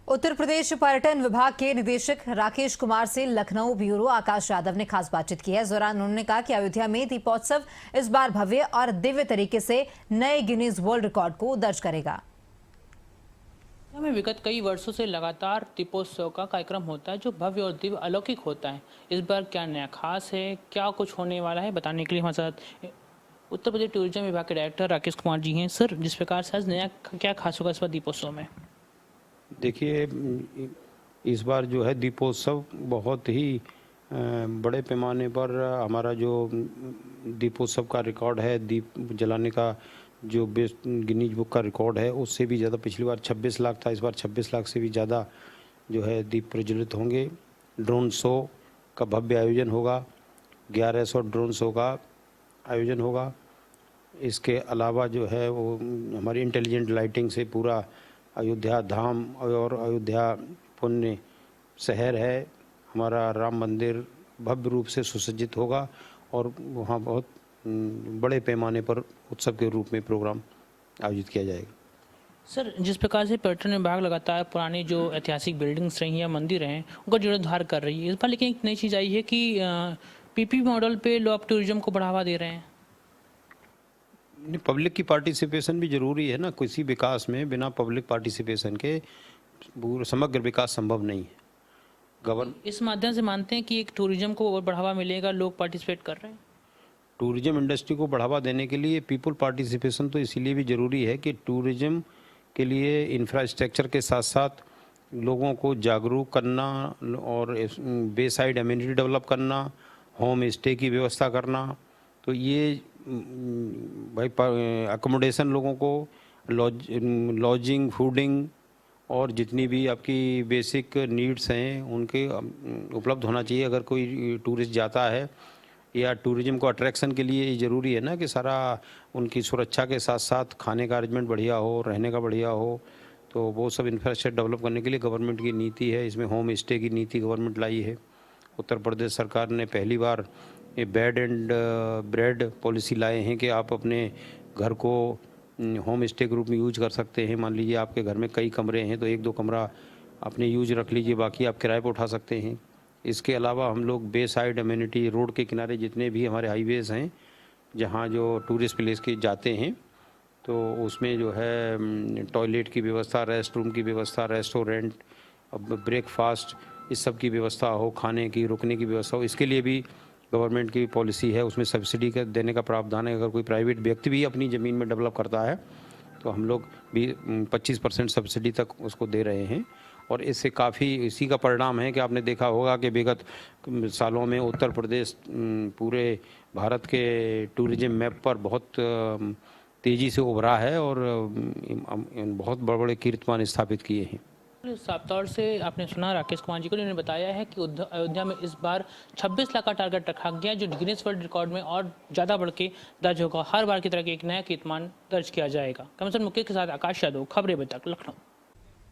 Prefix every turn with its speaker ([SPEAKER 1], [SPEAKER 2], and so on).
[SPEAKER 1] उत्तर प्रदेश पर्यटन विभाग के निदेशक राकेश कुमार से लखनऊ ब्यूरो आकाश यादव ने खास बातचीत की है। इस दौरान उन्होंने कहा कि अयोध्या में दीपोत्सव इस बार भव्य और दिव्य तरीके से नए गिनीज वर्ल्ड रिकॉर्ड को दर्ज करेगा।
[SPEAKER 2] में विगत कई वर्षों से लगातार दीपोत्सव का कार्यक्रम होता है जो भव्य और दिव्य अलौकिक होता है। इस बार क्या नया खास है, क्या कुछ होने वाला है, बताने के लिए हमारे साथ उत्तर प्रदेश टूरिज्म विभाग के डायरेक्टर राकेश कुमार जी हैं। सर, जिस प्रकार से आज नया क्या खास होगा इस बार दीपोत्सव में?
[SPEAKER 3] देखिए, इस बार जो है दीपोत्सव बहुत ही बड़े पैमाने पर हमारा जो दीपोत्सव का रिकॉर्ड है, दीप जलाने का जो गिनीज बुक का रिकॉर्ड है, उससे भी ज़्यादा। पिछली बार 26 लाख था, इस बार 26 लाख से भी ज़्यादा जो है दीप प्रज्वलित होंगे। ड्रोन शो का भव्य आयोजन होगा, 1100 ड्रोन शो का आयोजन होगा। इसके अलावा जो है वो हमारी इंटेलिजेंट लाइटिंग से पूरा अयोध्या धाम और अयोध्या पुण्य शहर है, हमारा राम मंदिर भव्य रूप से सुसज्जित होगा और वहाँ बहुत बड़े पैमाने पर उत्सव के रूप में प्रोग्राम आयोजित किया जाएगा।
[SPEAKER 2] सर, जिस प्रकार से पर्यटन विभाग लगातार पुरानी जो ऐतिहासिक बिल्डिंग्स रही हैं, मंदिर हैं, उनका जीर्णोद्धार कर रही है, इस बार लेकिन एक नई चीज़ आई है कि पीपी मॉडल पे लोग टूरिज्म को बढ़ावा दे रहे हैं।
[SPEAKER 3] पब्लिक की पार्टिसिपेशन भी जरूरी है ना। किसी विकास में बिना पब्लिक पार्टिसिपेशन के समग्र विकास संभव नहीं है।
[SPEAKER 2] इस माध्यम से मानते हैं कि एक टूरिज्म को और बढ़ावा मिलेगा, लोग पार्टिसिपेट कर रहे हैं।
[SPEAKER 3] टूरिज्म इंडस्ट्री को बढ़ावा देने के लिए पीपल पार्टिसिपेशन तो इसीलिए भी ज़रूरी है कि टूरिज्म के लिए इंफ्रास्ट्रक्चर के साथ साथ लोगों को जागरूक करना और बे साइड एमिनिटी डेवलप करना, होम स्टे की व्यवस्था करना। तो ये भाई अकोमोडेशन लोगों को, लॉजिंग, फूडिंग और जितनी भी आपकी बेसिक नीड्स हैं उनके उपलब्ध होना चाहिए। अगर कोई टूरिस्ट जाता है या टूरिज्म को अट्रैक्शन के लिए ज़रूरी है ना कि सारा उनकी सुरक्षा के साथ साथ खाने का अरेंजमेंट बढ़िया हो, रहने का बढ़िया हो। तो वो सब इंफ्रास्ट्रक्चर डेवलप करने के लिए गवर्नमेंट की नीति है। इसमें होम स्टे की नीति गवर्नमेंट लाई है। उत्तर प्रदेश सरकार ने पहली बार ये बेड एंड ब्रेड पॉलिसी लाए हैं कि आप अपने घर को होम स्टे के रूप में यूज कर सकते हैं। मान लीजिए आपके घर में कई कमरे हैं तो एक दो कमरा अपने यूज रख लीजिए, बाकी आप किराए पर उठा सकते हैं। इसके अलावा हम लोग बे साइड एमिनिटी, रोड के किनारे जितने भी हमारे हाईवेज़ हैं जहाँ जो टूरिस्ट प्लेस के जाते हैं, तो उसमें जो है टॉयलेट की व्यवस्था, रेस्ट रूम की व्यवस्था, रेस्टोरेंट, ब्रेकफास्ट, इस सब की व्यवस्था हो, खाने की, रुकने की व्यवस्था हो। इसके लिए भी गवर्नमेंट की पॉलिसी है, उसमें सब्सिडी का देने का प्रावधान है। अगर कोई प्राइवेट व्यक्ति भी अपनी ज़मीन में डेवलप करता है तो हम लोग भी 25% सब्सिडी तक उसको दे रहे हैं। और इससे काफ़ी इसी का परिणाम है कि आपने देखा होगा कि विगत सालों में उत्तर प्रदेश पूरे भारत के टूरिज्म मैप पर बहुत तेज़ी से उभरा है और बहुत बड़े बड़े कीर्तिमान स्थापित किए हैं।
[SPEAKER 2] साफ तौर से आपने सुना राकेश कुमार जी को, उन्होंने बताया है कि अयोध्या में इस बार 26 लाख का टारगेट रखा गया जो गिनीज वर्ल्ड रिकॉर्ड में और ज़्यादा बढ़ के दर्ज होगा। हर बार की तरह एक नया कीर्तिमान दर्ज किया जाएगा। कमिश्नर मुकेश के साथ आकाश यादव, खबरें अभी तक, लखनऊ।